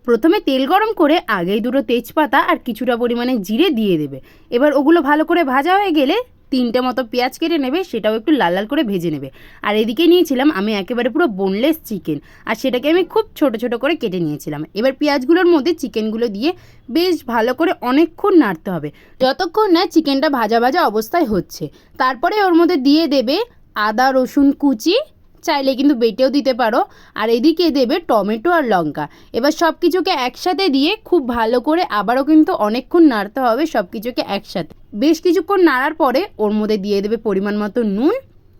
প্রথমে তেল গরম করে আগেই দুটো তেজপাতা আর কিছুটা পরিমাণে জিরে দিয়ে দেবে। এবার ওগুলো ভালো করে ভাজা হয়ে গেলে 3টে মতো পেঁয়াজ কেটে নেবে, সেটাও একটু লাল লাল করে ভেজে নেবে। আর এদিকে নিয়েছিলাম আমি একেবারে পুরো বোনলেস চিকেন, আর সেটাকে আমি খুব ছোট ছোট করে কেটে নিয়েছিলাম। এবার পেঁয়াজগুলোর মধ্যে চিকেনগুলো দিয়ে বেশ ভালো করে অনেকক্ষণ নাড়তে হবে, যতক্ষণ না চিকেনটা ভাজা ভাজা অবস্থায় হচ্ছে। তারপরে ওর মধ্যে দিয়ে দেবে আদা রসুন কুচি, চাইলে কিন্তু বেটেও দিতে পারো। আর এদিকে দেবে টমেটো আর লঙ্কা। এবার সব কিছুকে একসাথে দিয়ে খুব ভালো করে আবারও কিন্তু অনেকক্ষণ নাড়তে হবে সব কিছুকে একসাথে। বেশ কিছুক্ষণ নাড়ার পরে ওর মধ্যে দিয়ে দেবে পরিমাণ মতো নুন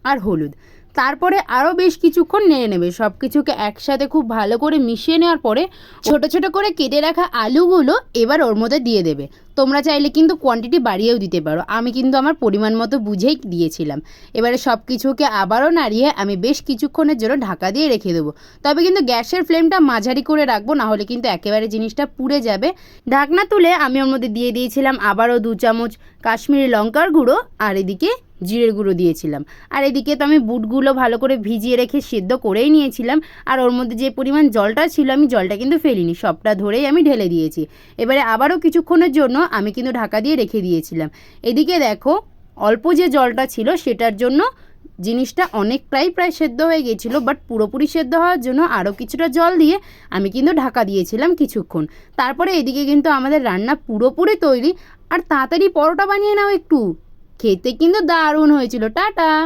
আর হলুদ। তারপরে আরও বেশ কিছুক্ষণ নেড়ে নেবে সব কিছুকে একসাথে খুব ভালো করে মিশিয়ে নেওয়ার পরে ছোট ছোট করে কেটে রাখা আলুগুলো এবার ওর মধ্যে দিয়ে দেবে। তোমরা চাইলে কিন্তু কোয়ান্টিটি বাড়িয়েও দিতে পারো, আমি কিন্তু আমার পরিমাণ মতো বুঝেই দিয়েছিলাম। এবারে সব কিছুকে আবারও নাড়িয়ে আমি বেশ কিছুক্ষণের জন্য ঢাকা দিয়ে রেখে দেবো। তবে কিন্তু গ্যাসের ফ্লেমটা মাঝারি করে রাখবো, না হলে কিন্তু একেবারে জিনিসটা পুড়ে যাবে। ঢাকনা তুলে আমি ওর মধ্যে দিয়ে দিয়েছিলাম আবারও 2 চামচ কাশ্মীরি লঙ্কার গুঁড়ো, আর এদিকে জিরের গুঁড়ো দিয়েছিলাম। আর এদিকে তো আমি বুটগুলো ভালো করে ভিজিয়ে রেখে সেদ্ধ করেই নিয়েছিলাম। আর ওর মধ্যে যে পরিমাণ জলটা ছিল আমি জলটা কিন্তু ফেলিনি, সবটা ধরেই আমি ঢেলে দিয়েছি। এবারে আবারও কিছুক্ষণের জন্য আমি কিন্তু ঢাকা দিয়ে রেখে দিয়েছিলাম। এদিকে দেখো অল্প যে জলটা ছিল সেটার জন্য জিনিসটা অনেকটাই প্রায় সেদ্ধ হয়ে গিয়েছিলো, বাট পুরোপুরি সেদ্ধ হওয়ার জন্য আরও কিছুটা জল দিয়ে আমি কিন্তু ঢাকা দিয়েছিলাম কিছুক্ষণ। তারপরে এদিকে কিন্তু আমাদের রান্না পুরোপুরি তৈরি। আর তাড়াতাড়ি পরোটা বানিয়ে নাও একটু, খেতে কিন্তু দারুণ হয়েছিল। টাটা।